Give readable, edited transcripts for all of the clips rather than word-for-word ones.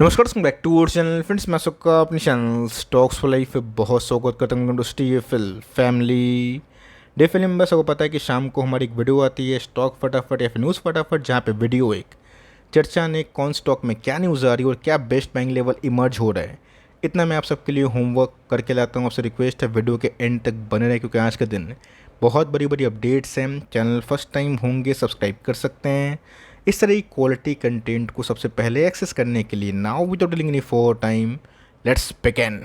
नमस्कार, back to our channel friends. मैं सबका अपने चैनल स्टॉक्स फॉर लाइफ पे बहुत स्वागत करता हूँ। इंडस्ट्री फैमिली डे फिल्म में सबको पता है कि शाम को हमारी एक वीडियो आती है स्टॉक फटाफट या फिर न्यूज़ फटाफट, जहाँ पे वीडियो एक चर्चा ने कौन स्टॉक में क्या न्यूज़ आ रही है और क्या बेस्ट बाइंग लेवल इमर्ज हो रहा है। इतना मैं आप सबके लिए होमवर्क करके लाता हूँ। आपसे रिक्वेस्ट है वीडियो के एंड तक बने रहे, क्योंकि आज के दिन बहुत बड़ी बड़ी अपडेट्स हैं। चैनल फर्स्ट टाइम होंगे सब्सक्राइब कर सकते हैं इस तरह की क्वालिटी कंटेंट को सबसे पहले एक्सेस करने के लिए। Now without dealing any for time, let's begin.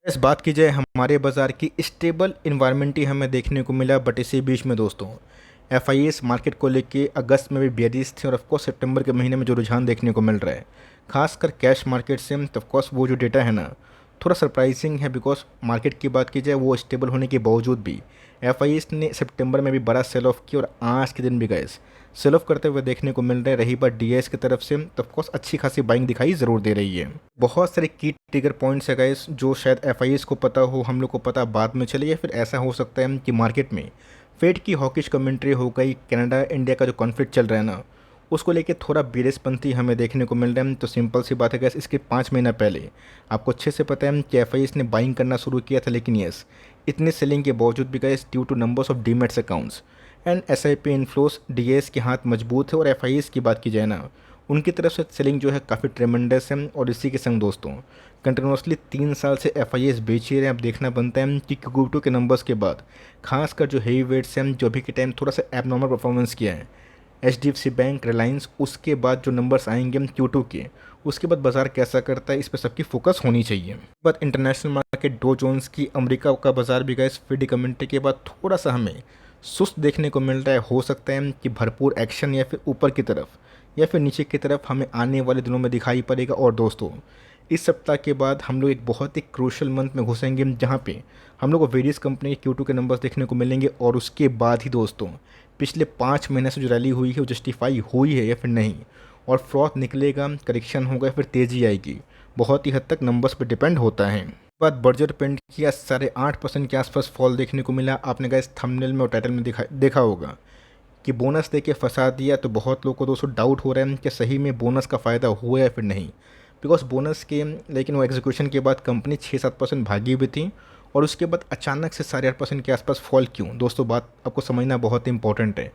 इस बात की जाए हमारे बाज़ार की स्टेबल इन्वायरमेंट ही हमें देखने को मिला, बट इसी बीच में दोस्तों एफआईएस मार्केट को लेके अगस्त में भी बेरिश थे और ऑफकोर्स सितंबर के महीने में जो रुझान देखने को मिल रहा है खासकर कैश मार्केट से, तो ऑफकोर्स वो जो डेटा है ना थोड़ा सरप्राइजिंग है। बिकॉज मार्केट की बात की जाए वो स्टेबल होने के बावजूद भी एफआईएस ने सितंबर में भी बड़ा सेल ऑफ किया और आज के दिन भी गए सेल ऑफ करते हुए देखने को मिल रहा है। रही बात डीएस की तरफ से, तो ऑफकोर्स अच्छी खासी बाइंग दिखाई ज़रूर दे रही है। बहुत सारे की ट्रिगर पॉइंट्स है गाइस जो शायद एफआईएस को पता हो, हम लोग को पता बाद में चले, या फिर ऐसा हो सकता है कि मार्केट में फेड की हॉकिश कमेंट्री हो गई। कनाडा इंडिया का जो कॉन्फ्लिक्ट चल रहा है ना उसको लेके थोड़ा बेरसपंथी हमें देखने को मिल रहा है। तो सिंपल सी बात है गैस, इसके 5 महीना पहले आपको अच्छे से पता है कि एफआईएस ने बाइंग करना शुरू किया था, लेकिन यस इतने सेलिंग के बावजूद भी gas due to numbers of demats accounts and SIP inflows डीएस के हाथ मजबूत है। और एफआईएस की बात की जाए ना उनकी तरफ से सेलिंग जो है काफ़ी ट्रेमेंडस है। और इसी के संग दोस्तों कंटिन्यूसली 3 साल से एफआईएस बेच ही रहे हैं। अब देखना बनता है कि क्यूटू के नंबर्स के बाद खासकर जो हेवी वेट्स हैं जो अभी के टाइम थोड़ा सा एबनॉर्मल परफॉर्मेंस किया है एचडीएफसी बैंक, रिलायंस, उसके बाद जो नंबर्स आएंगे हम क्यूटू के, उसके बाद बाजार कैसा करता है इस पर सबकी फोकस होनी चाहिए। But international market Dow Jones की अमेरिका का बाजार भी गए फेड कमेंट्री के बाद थोड़ा सा हमें सुस्त देखने को मिल रहा है। हो सकता है कि भरपूर एक्शन या फिर ऊपर की तरफ या फिर नीचे की तरफ हमें आने वाले दिनों में दिखाई पड़ेगा। और दोस्तों इस सप्ताह के बाद हम लोग एक बहुत ही क्रूशल मंथ में घुसेंगे जहाँ पे हम लोग को वेरियस कंपनी के क्यूटू के नंबर्स देखने को मिलेंगे। और उसके बाद ही दोस्तों पिछले 5 महीने से जो रैली हुई है वो जस्टिफाई हुई है या फिर नहीं, और फ्रॉथ निकलेगा, करेक्शन होगा या फिर तेज़ी आएगी, बहुत ही हद तक नंबर्स पर डिपेंड होता है। बात बर्जर पेंट की 8.5% के आसपास फॉल देखने को मिला। आपने गाइस थंबनेल में और टाइटल में देखा होगा कि बोनस दे के फंसा दिया। तो बहुत लोगों को दोस्तों डाउट हो रहा है कि सही में बोनस का फ़ायदा हुआ या फिर नहीं। बिकॉज बोनस के लेकिन वो एग्जीक्यूशन के बाद कंपनी 6-7% भागी भी थी और उसके बाद अचानक से 8.5% के आसपास फॉल क्यों, दोस्तों बात आपको समझना बहुत इंपॉर्टेंट है।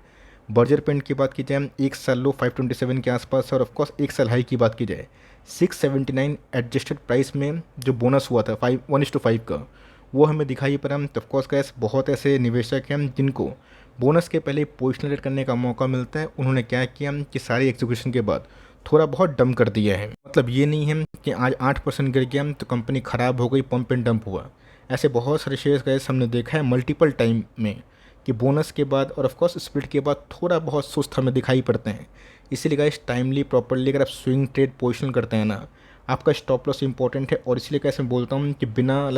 बर्जर पेंट की बात की जाए एक साल लो 527 के आसपास और ऑफकोर्स एक साल हाई की बात की जाए 679 एडजस्टेड प्राइस में जो बोनस हुआ था 1:5 का, वो हमें दिखाई पड़ा। तो ऑफकोर्स कैस बहुत ऐसे निवेशक हैं जिनको बोनस के पहले पोजिशन रेट करने का मौका मिलता है। उन्होंने क्या किया कि सारी एग्जीक्यूशन के बाद थोड़ा बहुत डंप कर दिया है। मतलब ये नहीं है कि आज 8% गिर गया तो कंपनी ख़राब हो गई, पंप एंड डंप हुआ। ऐसे बहुत सारे शेयर्स गए हमने देखा है मल्टीपल टाइम में कि बोनस के बाद और ऑफकोर्स स्प्लिट के बाद थोड़ा बहुत सुस्त हमें दिखाई पड़ते हैं। इसीलिए गाइस टाइमली प्रॉपरली अगर आप स्विंग ट्रेड पोजिशन करते हैं ना, आपका स्टॉप लॉस इंपॉर्टेंट है। और इसलिए कैसे मैं बोलता हूँ कि बिना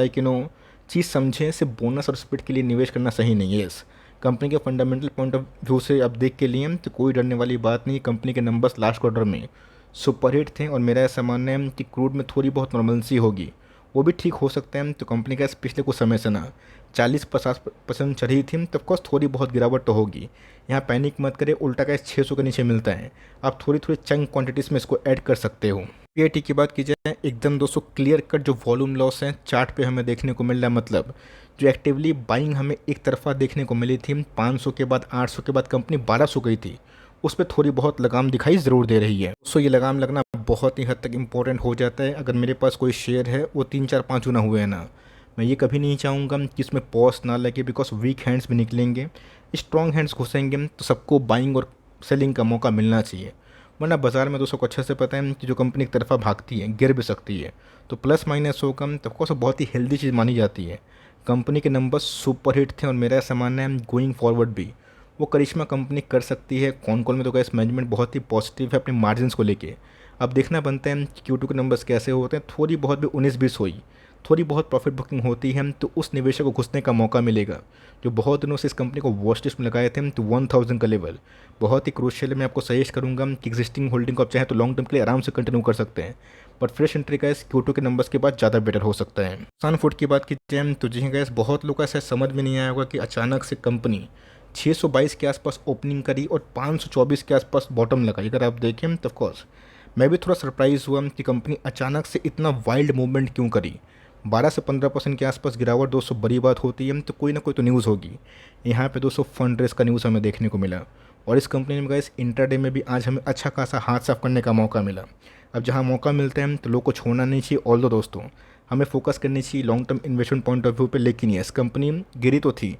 चीज़ समझे सिर्फ बोनस और स्प्लिट के लिए निवेश करना सही नहीं है। यस कंपनी के फंडामेंटल पॉइंट ऑफ व्यू से आप देख के लिए तो कोई डरने वाली बात नहीं। कंपनी के नंबर्स लास्ट क्वार्टर में सुपरहिट थे और मेरा ऐसा मानना है कि क्रूड में थोड़ी बहुत नॉर्मलसी होगी, वो भी ठीक हो सकता है। तो कंपनी का पिछले कुछ समय से ना 40-50% चढ़ी थी, तो ऑफकोर्स थोड़ी बहुत गिरावट तो होगी। यहाँ पैनिक मत करें, उल्टा का 600 के नीचे मिलता है, आप थोड़ी थोड़ी चंक क्वांटिटीज़ में इसको ऐड कर सकते हो। पीएटी की बात की जाए एकदम दोस्तों क्लियर कट जो वॉल्यूम लॉस है चार्ट पे हमें देखने को मिल रहा है। मतलब जो एक्टिवली बाइंग हमें एक तरफा देखने को मिली थी 500 के बाद 800 के बाद कंपनी 1200 गई थी, उस पर थोड़ी बहुत लगाम दिखाई ज़रूर दे रही है। सो ये लगाम लगना बहुत ही हद तक इम्पोर्टेंट हो जाता है। अगर मेरे पास कोई शेयर है वो 3-4-5 गुना हुए हैं ना, मैं ये कभी नहीं चाहूँगा कि इसमें पॉज ना लगे। बिकॉज वीक हैंड्स भी निकलेंगे, स्ट्रॉन्ग हैंड्स घुसेंगे, तो सबको बाइंग और सेलिंग का मौका मिलना चाहिए। वरना बाजार में दोस्तों को अच्छे से पता है कि जो कंपनी एक तरफा भागती है गिर भी सकती है, तो प्लस माइनस होगा तो ऑफकोर्स बहुत ही हेल्दी चीज़ मानी जाती है। कंपनी के नंबर्स सुपरहिट थे और मेरा ऐसा मानना है गोइंग फॉरवर्ड भी वो करिश्मा कंपनी कर सकती है। कौन कौन में तो गैस मैनेजमेंट बहुत ही पॉजिटिव है अपने मार्जिन्स को लेके। अब देखना बनता है कि क्यूटू के नंबर्स कैसे होते हैं। थोड़ी बहुत भी 19-20 हुई, थोड़ी बहुत प्रॉफिट बुकिंग होती है तो उस निवेशक को घुसने का मौका मिलेगा जो बहुत दिनों से इस कंपनी को वॉच लिस्ट में लगाए थे। तो 1000 का लेवल बहुत ही क्रूशियल है। मैं आपको सजेस्ट करूंगा कि एग्जिस्टिंग होल्डिंग को आप चाहे तो लॉन्ग टर्म के लिए आराम से कंटिन्यू कर सकते हैं, बट फ्रेश एंट्री गैस क्यूटू के नंबर्स के बाद ज़्यादा बेटर हो सकता है। सन फूड की बात की जाए तो जी गैस बहुत लोग ऐसा समझ में नहीं आया होगा कि अचानक से कंपनी 622 के आसपास ओपनिंग करी और 524 के आसपास बॉटम लगाई। अगर आप देखें तो ऑफकोर्स मैं भी थोड़ा सरप्राइज़ हुआ कि कंपनी अचानक से इतना वाइल्ड मूवमेंट क्यों करी। 12 से 15% के आसपास गिरावट दोस्तों बड़ी बात होती है, तो कोई ना कोई तो न्यूज़ होगी। यहाँ पे दोस्तों फंड रेस का न्यूज़ हमें देखने को मिला और इस कंपनी में गाइस इंट्राडे में भी आज हमें अच्छा खासा हाथ साफ करने का मौका मिला। अब जहाँ मौका मिलता है तो लोग को छोड़ना नहीं चाहिए। ऑल दो दोस्तों हमें फोकस करनी चाहिए long term investment point of view पे। लेकिन ये इस कंपनी गिरी तो थी,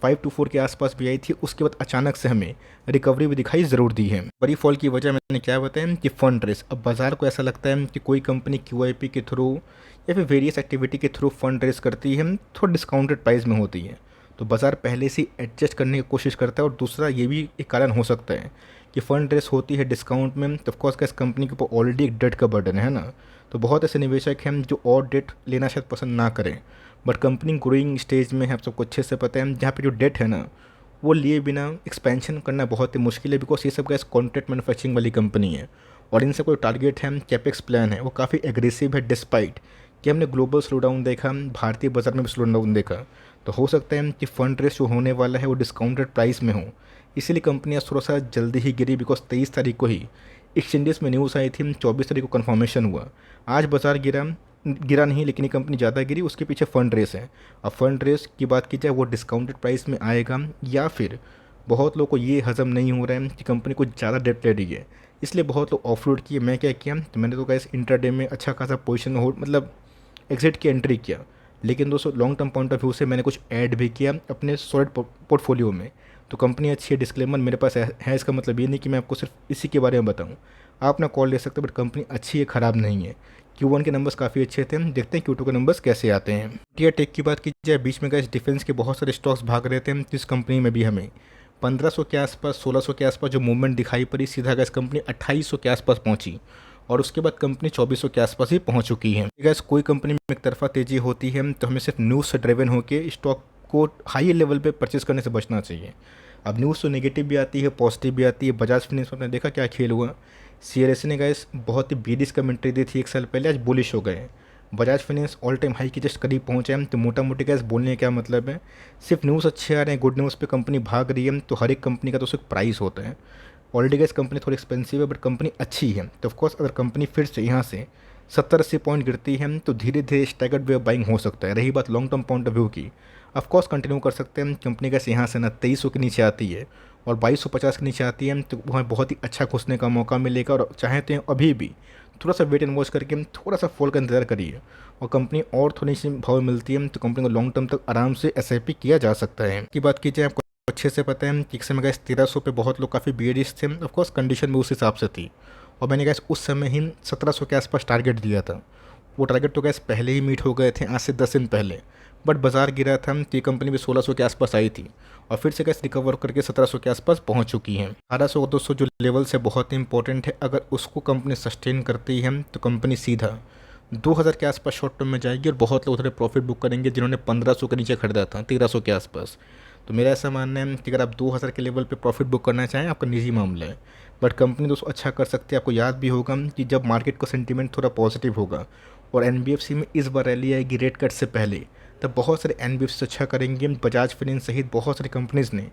5 to 4 के आसपास भी आई थी, उसके बाद अचानक से हमें रिकवरी भी दिखाई ज़रूर दी है। बड़ी फॉल की वजह मैंने क्या बताया कि फंड रेस। अब बाजार को ऐसा लगता है कि कोई कंपनी QIP के थ्रू या फिर वेरियस एक्टिविटी के थ्रू फंड रेस करती है, थोड़ा डिस्काउंटेड प्राइस में होती है, तो बाजार पहले से एडजस्ट करने की कोशिश करता है। और दूसरा ये भी एक कारण हो सकता है कि फंड रेस होती है डिस्काउंट में, तो ऑफकोर्स का इस कंपनी के ऊपर ऑलरेडी एक डेट का बर्डन है ना, तो बहुत ऐसे निवेशक हैं जो और डेट लेना शायद पसंद ना करें। बट कंपनी ग्रोइंग स्टेज में है, आप सबको अच्छे से पता है, जहाँ पे जो डेट है ना वो लिए बिना एक्सपेंशन करना बहुत ही मुश्किल है। बिकॉज ये सब का कॉन्ट्रैक्ट मैन्युफैक्चरिंग वाली कंपनी है और इनसे कोई टारगेट है, कैपेक्स प्लान है, वो काफ़ी एग्रेसिव है। डिस्पाइट कि हमने ग्लोबल स्लो डाउन देखा, भारतीय बाजार में भी स्लो डाउन देखा, तो हो सकता है कि फंड रेस जो होने वाला है वो डिस्काउंटेड प्राइस में हो, इसीलिए कंपनी आज थोड़ा सा जल्दी ही गिरी। बिकॉज 23 तारीख को ही एक्सचेंजेस में न्यूज़ आई थी, 24 तारीख को कन्फर्मेशन हुआ। आज बाजार गिरा नहीं, लेकिन ये कंपनी ज़्यादा गिरी, उसके पीछे फंड रेस है। अब फंड रेस की बात की जाए वो डिस्काउंटेड प्राइस में आएगा या फिर बहुत लोगों को ये हजम नहीं हो रहा है कि कंपनी कुछ ज़्यादा डेट ले रही है, इसलिए बहुत लोग ऑफलोड किए। मैं क्या किया, तो मैंने तो गाइस इंट्राडे में अच्छा खासा पोजीशन हो मतलब एग्जिट की एंट्री किया। लेकिन दोस्तों long term point of view से मैंने कुछ ऐड भी किया अपने सॉलिड पोर्टफोलियो में। तो कंपनी अच्छी है, डिस्क्लेमर मेरे पास है, इसका मतलब ये नहीं कि मैं आपको सिर्फ इसी के बारे में बताऊँ। आप ना कॉल ले सकते हो, बट कंपनी अच्छी है, ख़राब नहीं है। Q1 के नंबर्स काफ़ी अच्छे थे, देखते हैं Q2 के नंबर्स कैसे आते हैं। टियर टेक की बात की जाए, बीच में गाइस डिफेंस के बहुत सारे स्टॉक्स भाग रहे थे, इस कंपनी में भी हमें 1500 के आसपास 1600 के आसपास जो मूवमेंट दिखाई पड़ी, सीधा गैस कंपनी 2800 के आसपास पहुंची और उसके बाद कंपनी 2400 के आसपास ही पहुंच चुकी है। गैस कोई कंपनी में एक तरफा तेजी होती है तो हमें सिर्फ न्यूज़ से ड्रिवन होकर स्टॉक को हाई लेवल पे परचेज करने से बचना चाहिए। अब न्यूज़ तो नेगेटिव भी आती है, पॉजिटिव भी आती है। बजाज फाइनेंस में आपने देखा क्या खेल हुआ, CRSA ने गैस बहुत ही बेरिश कमेंट्री दी थी एक साल पहले, आज बुलिश हो गए। Bajaj finance all time high के जस्ट करीब पहुंचे हैं, तो मोटा मोटी गैस बोलने का क्या मतलब है, सिर्फ न्यूज़ अच्छे आ रहे हैं, गुड न्यूज़ पे कंपनी भाग रही है, तो हर एक कंपनी का तो उसका प्राइस होता है। ऑलरेडी गैस कंपनी थोड़ी एक्सपेंसिव है, बट कंपनी अच्छी है, तो ऑफकोर्स अगर कंपनी फिर से यहाँ से 70-80 पॉइंट गिरती है तो धीरे धीरे स्टैगर्ड वे ऑफ बाइंग हो सकता है। रही बात long term point of view की, ऑफकोर्स कंटिन्यू कर सकते हैं। कंपनी गैस यहाँ से ना 2300 के नीचे आती है और 2250 के नीचे आती है, तो वहाँ बहुत ही अच्छा घुसने का मौका मिलेगा। और चाहे तो अभी भी थोड़ा सा वेट एंड वॉच करके थोड़ा सा फॉल का इंतजार करिए, और कंपनी और थोड़ी सी भाव मिलती है तो कंपनी को लॉन्ग टर्म तक आराम से SIP किया जा सकता है। की बात की जाए, आपको अच्छे से पता है कि एक समय गैस 1300 पे बहुत लोग काफ़ी बेरिश थे, ऑफकोर्स कंडीशन भी उस हिसाब से थी, और मैंने गैस उस समय ही 1700 के आसपास टारगेट दिया था। वो टारगेट तो गैस पहले ही मीट हो गए थे, आज से 10 दिन पहले, बट बाजार गिरा था तो ये कंपनी भी 1600 के आसपास आई थी और फिर से गैस रिकवर करके 1700 के आसपास पहुंच चुकी है। 1800 और 200 जो लेवल से बहुत ही इंपॉर्टेंट है, अगर उसको कंपनी सस्टेन करती है तो कंपनी सीधा 2000 के आसपास शॉर्ट टर्म में जाएगी और बहुत लोग उधर प्रॉफिट बुक करेंगे जिन्होंने 1500 के नीचे खरीदा था 1300 के आसपास। तो मेरा ऐसा मानना है कि अगर आप 2000 के लेवल पे प्रॉफिट बुक करना चाहें, आपका निजी मामला है, बट कंपनी दोस्तों अच्छा कर सकती है। आपको याद भी होगा कि जब मार्केट का सेंटीमेंट थोड़ा पॉजिटिव होगा और NBFC में इस बार रैली आएगी रेट कट से पहले, तब बहुत सारे NBFC अच्छा करेंगे। बजाज फाइनेंस सहित बहुत सारी कंपनीज़ ने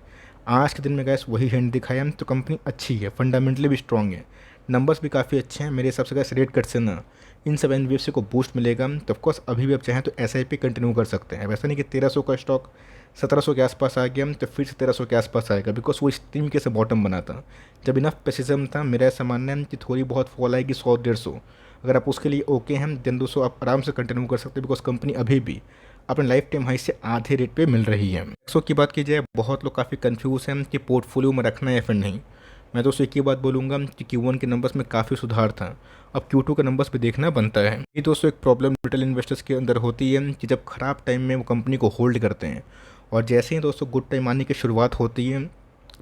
आज के दिन में गैस वही हैंड दिखाया, तो कंपनी अच्छी है, फंडामेंटली भी स्ट्रॉन्ग है, नंबर्स भी काफ़ी अच्छे हैं। मेरे हिसाब से गैस रेट कट से ना इन सब NBFC को बूस्ट मिलेगा, तो ऑफकोर्स अभी भी आप चाहें तो SIP कंटिन्यू कर सकते हैं। वैसा नहीं कि 1300 का स्टॉक 1700 के आसपास आ गया तो फिर से 1300 के आसपास आएगा, बिकॉज वो इस तरीके से बॉटम बना था जब इनफ पेसिज्म था। मेरा ऐसा मानना है कि थोड़ी बहुत फॉल आएगी 100-150, अगर आप उसके लिए ओके हैं देन दोस्तों आप आराम से कंटिन्यू कर सकते हैं, बिकॉज कंपनी अभी भी अपने लाइफ टाइम हाई से आधे रेट पे मिल रही है। एक्सो की बात की जाए, बहुत लोग काफ़ी कंफ्यूज हैं कि पोर्टफोलियो में रखना है या फिर नहीं। मैं दोस्तों एक ही बात बोलूँगा कि Q1 के नंबर्स में काफ़ी सुधार था, अब Q2 के नंबर्स भी देखना बनता है। ये दोस्तों एक प्रॉब्लम रिटेल इन्वेस्टर्स के अंदर होती है कि जब ख़राब टाइम में वो कंपनी को होल्ड करते हैं और जैसे ही दोस्तों गुड टाइम आने की शुरुआत होती है,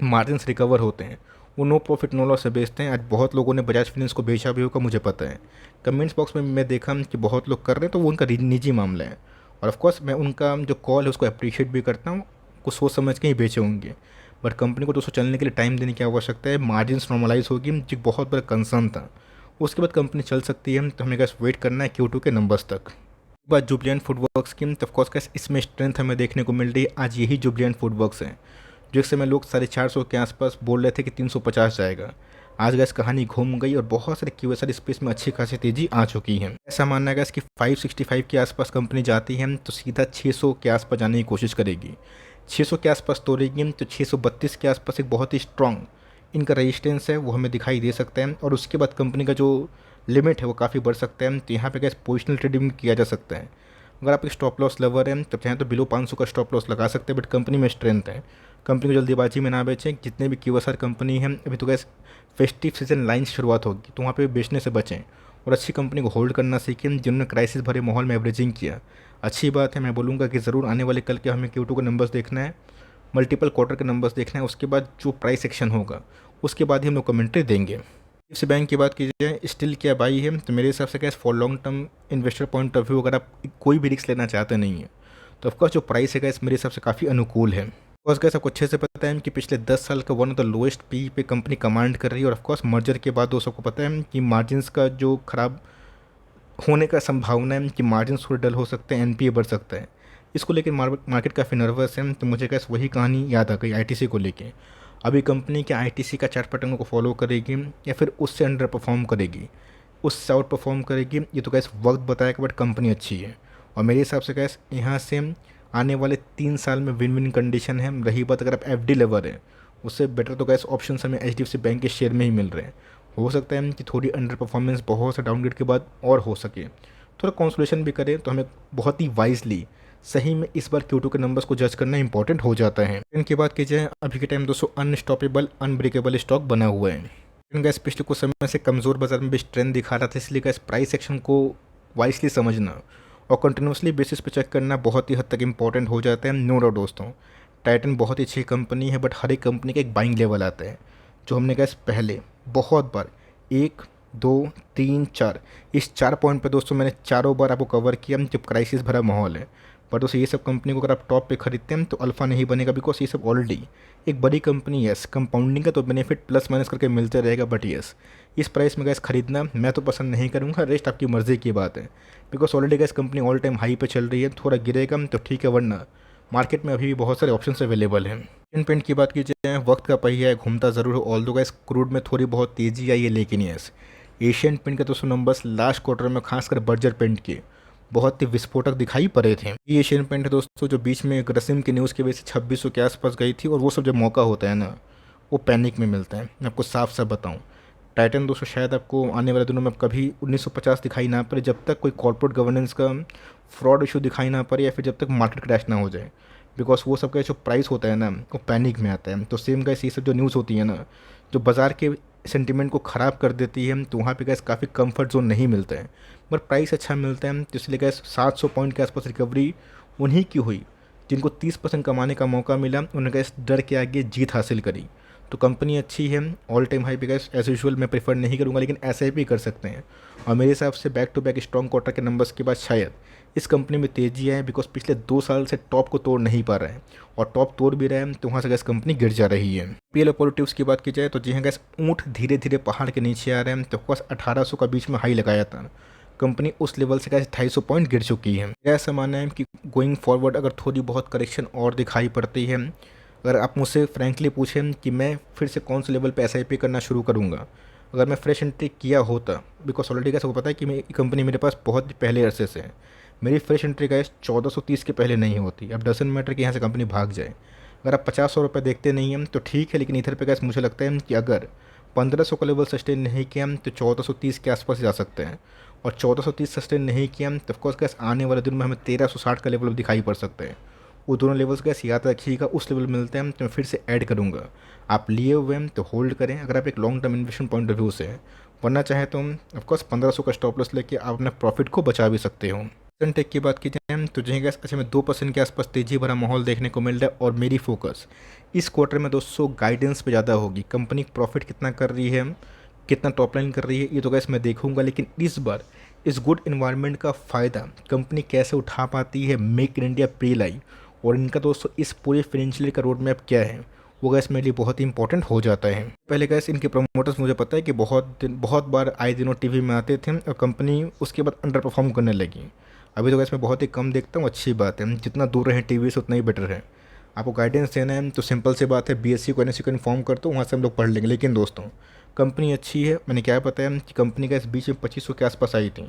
मार्जिन्स रिकवर होते हैं, वो नो प्रॉफिट नो लॉस से बेचते हैं। आज बहुत लोगों ने बजाज फाइनेंस को बेचा भी होगा, मुझे पता है। कमेंट्स बॉक्स में मैं देखा कि बहुत लोग कर रहे हैं, तो वो उनका निजी मामला है, और ऑफकोर्स मैं उनका जो कॉल है उसको अप्रिशिएट भी करता हूँ, कुछ सोच समझ के ही बेचे होंगे। बट कंपनी को दोस्तों चलने के लिए टाइम देने की आवश्यकता है, मार्जिन्स नॉर्मलाइज होगी, जो बहुत बड़ा कंसर्न था, उसके बाद कंपनी चल सकती है। तो हमें बस वेट करना है Q2 के नंबर्स तक। बात जुबलिएंट फूडवर्क्स की, तो ऑफकोर्स कैसे इसमें स्ट्रेंथ हमें देखने को मिल रही है। आज यही जुबलिएंट फूडवर्क्स है जो एक समय लोग 450 के आसपास बोल रहे थे कि 350 जाएगा, आज गैस कहानी घूम गई और बहुत सारे QSR स्पेस में अच्छी खासी तेजी आ चुकी है। ऐसा मानना है गैस कि 565 के आसपास कंपनी जाती है तो सीधा 600 के आसपास जाने की कोशिश करेगी। 600 के आसपास तोड़ेगी तो 632 के आसपास एक बहुत ही स्ट्रॉन्ग इनका रेजिस्टेंस है वो हमें दिखाई दे सकता है, और उसके बाद कंपनी का जो लिमिट है वो काफ़ी बढ़ सकता है। तो यहाँ पे गैस पोजिशनल ट्रेडिंग किया जा सकता है। अगर आप एक स्टॉप लॉस लवर हैं तो चाहें तो बिलो 500 का स्टॉप लॉस लगा सकते हैं, बट कंपनी में स्ट्रेंथ है, कंपनी को जल्दीबाजी में ना बेचें। जितने भी QSR कंपनी हैं अभी तो गैस फेस्टिव सीजन लाइन शुरुआत होगी तो वहाँ पे बेचने से बचें और अच्छी कंपनी को होल्ड करना सीखें जिन्होंने क्राइसिस भरे माहौल में एवरेजिंग किया। अच्छी बात है, मैं बोलूँगा कि ज़रूर आने वाले कल के हमें Q2 के नंबर्स देखना है, मल्टीपल क्वार्टर के नंबर्स देखना है, उसके बाद जो प्राइस एक्शन होगा उसके बाद ही हम लोग कमेंट्री देंगे। इस बैंक की बात की जाए स्टिल क्या बाई है तो मेरे हिसाब से क्या for long term investor point of view अगर आप कोई भी रिस्क लेना चाहते नहीं है तो ऑफकोर्स जो प्राइस है गैस मेरे हिसाब से काफ़ी अनुकूल है। ऑफकोर्स गैस आपको अच्छे से पता है कि पिछले 10 साल का one of the lowest P पे कंपनी कमांड कर रही है, और ऑफकोर्स मर्जर के बाद दोस्तों को पता है कि मार्जिन का जो खराब होने का संभावना है कि मार्जिन थोड़े डल हो सकते हैं, NPA बढ़ सकता है। इसको लेकर मार्केट काफ़ी नर्वस है। तो मुझे गैस वही कहानी याद आ गई ITC को लेके। अभी कंपनी क्या ITC का चार्ट पैटर्न को फॉलो करेगी या फिर उससे अंडर परफॉर्म करेगी, उससे आउट परफॉर्म करेगी, ये तो गैस वक्त बताएगा, बट कंपनी अच्छी है। और मेरे हिसाब से गैस यहाँ से आने वाले 3 साल में विन विन कंडीशन है। रही बात अगर आप FD लेवर है उससे बेटर तो गैस ऑप्शन हमें HDFC बैंक के शेयर में ही मिल रहे हैं। हो सकता है कि थोड़ी अंडर परफॉर्मेंस बहुत से डाउनग्रेड के बाद और हो सके, थोड़ा कंसोलेशन भी करें तो हमें बहुत ही वाइजली सही में इस बार Q2 के नंबर्स को जज करना इंपॉर्टेंट हो जाता है। इनकी बात की जाए अभी के टाइम दोस्तों अनस्टॉपेबल अनब्रेकेबल स्टॉक बना हुआ है। इनका पिछले कुछ समय से कमज़ोर बाजार में भी स्ट्रेंथ दिखा रहा था, इसलिए गैस प्राइस एक्शन को वाइसली समझना और कंटिन्यूसली बेसिस पे चेक करना बहुत ही हद तक इंपॉर्टेंट हो जाता है। नो डाउट दोस्तों, टाइटन बहुत ही अच्छी कंपनी है, बट हर एक कंपनी का एक बाइंग लेवल आता है जो हमने गैस पहले बहुत बार 1 2 3 4 इस 4 पॉइंट पे दोस्तों मैंने चारों बार आपको कवर किया जब क्राइसिस भरा माहौल है। पर दोस्तों ये सब कंपनी को अगर आप टॉप पे खरीदते हैं तो अल्फ़ा नहीं बनेगा, बिकॉज ये सब ऑलरेडी एक बड़ी कंपनी है। कंपाउंडिंग का तो बेनिफिट प्लस माइनस करके मिलते रहेगा, बट यस इस प्राइस में गैस खरीदना मैं तो पसंद नहीं करूँगा। रेस्ट आपकी मर्ज़ी की बात है, because already gas company all time high पे चल रही है। थोड़ा गिरेगा तो ठीक है, वरना मार्केट में अभी भी बहुत सारे ऑप्शन अवेलेबल हैं। इन पेंट की बात की जाए वक्त का पहिया है, घूमता ज़रूर हो। ऑल दो गैस क्रूड में थोड़ी बहुत तेज़ी आई है, लेकिन यस एशियन पेंट के दोस्तों नंबर्स लास्ट क्वार्टर में खासकर बर्जर पेंट के बहुत ही विस्फोटक दिखाई पड़े थे। ये एशियन पेंट है दोस्तों जो बीच में ग्रसिम की न्यूज़ की वजह से 2600 के आसपास गई थी, और वो सब जब मौका होता है ना वो पैनिक में मिलता है। मैं आपको साफ साफ बताऊँ, टाइटन दोस्तों शायद आपको आने वाले दिनों में कभी 1950 दिखाई ना पड़े, जब तक कोई कॉर्पोरेट गवर्नेंस का फ्रॉड इशू दिखाई ना पड़े या फिर जब तक मार्केट क्रैश ना हो जाए, बिकॉज वो सब का जो प्राइस होता है ना वो पैनिक में आता है। तो सेम गैस ये सब जो न्यूज़ होती है ना जो बाज़ार के सेंटीमेंट को ख़राब कर देती है, तो वहाँ पे गैस काफ़ी कंफर्ट जोन नहीं मिलता है, बट प्राइस अच्छा मिलता है। तो इसलिए गैस 700 पॉइंट के आसपास रिकवरी उन्हीं की हुई जिनको 30% कमाने का मौका मिला, उन्होंने गैस डर के आगे जीत हासिल करी। तो कंपनी अच्छी है, ऑल टाइम हाई पे गैस एज यूजुअल मैं प्रेफर नहीं करूँगा, लेकिन ऐसे भी कर सकते हैं। और मेरे हिसाब से back to back strong quarter के नंबर्स के बाद शायद इस कंपनी में तेज़ी है, बिकॉज पिछले 2 साल से टॉप को तोड़ नहीं पा रहा है, और टॉप तोड़ भी रहा है तो वहाँ से गैस कंपनी गिर जा रही है। PL पॉलिटिक्स की बात की जाए तो जी हाँ गैस ऊँट धीरे धीरे पहाड़ के नीचे आ रहे हैं। तो ऑफकोर्स 1800 का बीच में हाई लगाया था, कंपनी उस लेवल से गैस 250 पॉइंट गिर चुकी है। ऐसा मानना है कि गोइंग फॉरवर्ड अगर थोड़ी बहुत करेक्शन और दिखाई पड़ती है, अगर आप मुझसे फ्रैंकली पूछें कि मैं फिर से कौन से लेवल पे SIP करना शुरू करूँगा, अगर मैं फ्रेश एंट्री किया होता, बिकॉज ऑलरेडी कैसे को पता है कि ये कंपनी मेरे पास बहुत पहले अरसे से है, मेरी फ्रेश एंट्री गैस 1430 के पहले नहीं होती। अब डजंट मैटर कि यहाँ से कंपनी भाग जाए। अगर आप 50-100 रुपये देखते नहीं हैं तो ठीक है, लेकिन इधर पे गैस मुझे लगता है कि अगर 1500 का लेवल सस्टेन नहीं किया तो 1430 के आसपास जा सकते हैं, और 1430 सस्टेन नहीं किया तो ऑफकोर्स गैस आने वाले दिन में हमें 1360 का लेवल दिखाई पड़ सकते हैं। वो दोनों लेवल्स गैस याद रखिएगा, उस लेवल मिलते हैं तो मैं फिर से ऐड करूँगा। आप लिए हुए हैं तो होल्ड करें अगर आप एक long term investment point of view से, वरना चाहे तो ऑफकोर्स 1500 का स्टॉप लॉस लेके आप अपने प्रॉफिट को बचा भी सकते हो। टेक की बात की जाए तो जी गैस अच्छा में 2% के आसपास तेजी भरा माहौल देखने को मिल रहा है, और मेरी फोकस इस क्वार्टर में दोस्तों गाइडेंस पे ज़्यादा होगी। कंपनी प्रॉफिट कितना कर रही है, कितना टॉप लाइन कर रही है, ये तो गैस मैं देखूंगा, लेकिन इस बार इस गुड इन्वायरमेंट का फ़ायदा कंपनी कैसे उठा पाती है, मेक इन इंडिया प्री लाई, और इनका दोस्तों इस पूरे फाइनेंशियल का रोड मैप क्या है, वो गैस मेरे लिए बहुत ही इंपॉर्टेंट हो जाता है। पहले गैस इनके प्रमोटर्स मुझे पता है कि बहुत बार आए दिनों टीवी में आते थे, और कंपनी उसके बाद अंडर परफॉर्म करने लगी। अभी तो गैस मैं बहुत ही कम देखता हूँ, अच्छी बात है, जितना दूर रहें टीवी से उतना ही बेटर है। आपको गाइडेंस देना है तो सिंपल सी बात है, BSc को NSE को इन्फॉर्म कर दो, वहाँ से हम लोग पढ़ लेंगे। लेकिन दोस्तों कंपनी अच्छी है। मैंने क्या बताया कि कंपनी का इस बीच में 2500 के आसपास आई थी,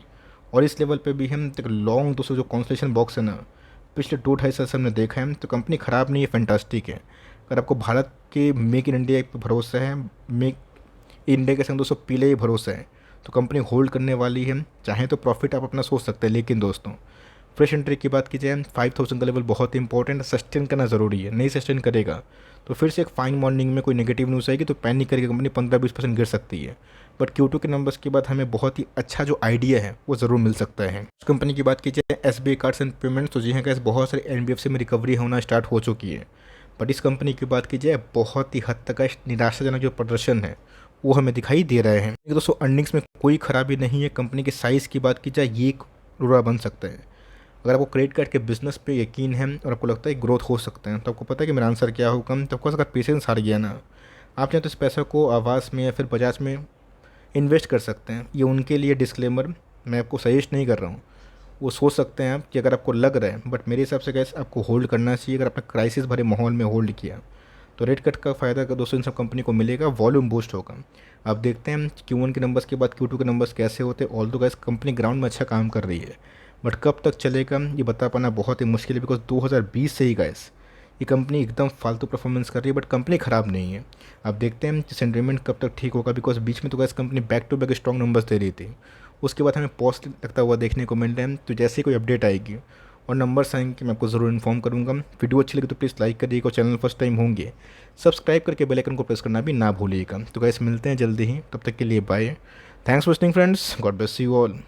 और इस लेवल पे भी हम तक लॉन्ग दोस्तों जो कॉन्सलेशन बॉक्स है ना, पिछले 2-2.5 साल से हमने देखा है, तो कंपनी ख़राब नहीं है, फैंटास्टिक है। अगर आपको भारत के मेक इन इंडिया पर भरोसा है, मेक इंडिया के संग दोस्तों पीले ही भरोसा है, तो कंपनी होल्ड करने वाली है। चाहे तो प्रॉफिट आप अपना सोच सकते हैं, लेकिन दोस्तों फ्रेश एंट्री की बात की जाए 5000 का लेवल बहुत इंपॉर्टेंट है, सस्टेन करना ज़रूरी है। नहीं सस्टेन करेगा तो फिर से एक फाइन मॉर्निंग में कोई नेगेटिव न्यूज़ आएगी तो पैनिक करके कंपनी 15-20% गिर सकती है। बट Q2 के नंबर्स के बाद हमें बहुत ही अच्छा जो आइडिया है वो ज़रूर मिल सकता है। उस कंपनी की बात की जाए SBI कार्ड्स एंड पेमेंट्स, तो जी हाँ, कैसे बहुत सारे NBFC में रिकवरी होना स्टार्ट हो चुकी है। बट इस कंपनी की बात की जाए बहुत ही हद तक का निराशाजनक जो प्रदर्शन है वो हमें दिखाई दे रहे हैं। दोस्तों अर्निंग्स में कोई खराबी नहीं है। कंपनी के साइज़ की बात की जाए ये एक रुरा बन सकता है। अगर आपको क्रेडिट कार्ड के बिजनेस पे यकीन है और आपको लगता है ग्रोथ हो सकता है, तो आपको पता है कि मेरा आंसर क्या होगा। तो आपको अगर पेशेंस हार गया ना, आप चाहे तो इस पैसे को आवास में या फिर बजाज में इन्वेस्ट कर सकते हैं। ये उनके लिए डिस्क्लेमर, मैं आपको सजेस्ट नहीं कर रहा हूँ। वो सोच सकते हैं आप कि अगर आपको लग रहा है, बट मेरे हिसाब से कैसे आपको होल्ड करना चाहिए। अगर आपने क्राइसिस भरे माहौल में होल्ड किया तो रेट कट का फ़ायदा का दोस्तों इन सब कंपनी को मिलेगा, वॉल्यूम बूस्ट होगा। अब देखते हैं Q1 के नंबर्स के बाद Q2 के नंबर्स कैसे होते हैं। ऑल दो गैस कंपनी ग्राउंड में अच्छा काम कर रही है, बट कब तक चलेगा ये बता पाना बहुत ही मुश्किल है, बिकॉज 2020 से ही गैस ये कंपनी एकदम फालतू परफॉर्मेंस कर रही है। बट कंपनी ख़राब नहीं है। अब देखते हैं कि सेंटिमेंट कब तक ठीक होगा, बिकॉज बीच में तो gas company back to back strong numbers दे रही थी, उसके बाद हमें पॉजिटिव लगता हुआ देखने को मिल रहा है। तो जैसे ही कोई अपडेट आएगी और नंबर्स आएंगे मैं आपको ज़रूर इन्फॉर्म करूँगा। वीडियो अच्छी लगी तो प्लीज़ लाइक करिएगा, और चैनल फर्स्ट टाइम होंगे सब्सक्राइब करके बेल आइकन को प्रेस करना भी ना भूलिएगा। तो गैस मिलते हैं जल्दी ही, तब तक के लिए bye. Thanks for listening friends, God bless you all.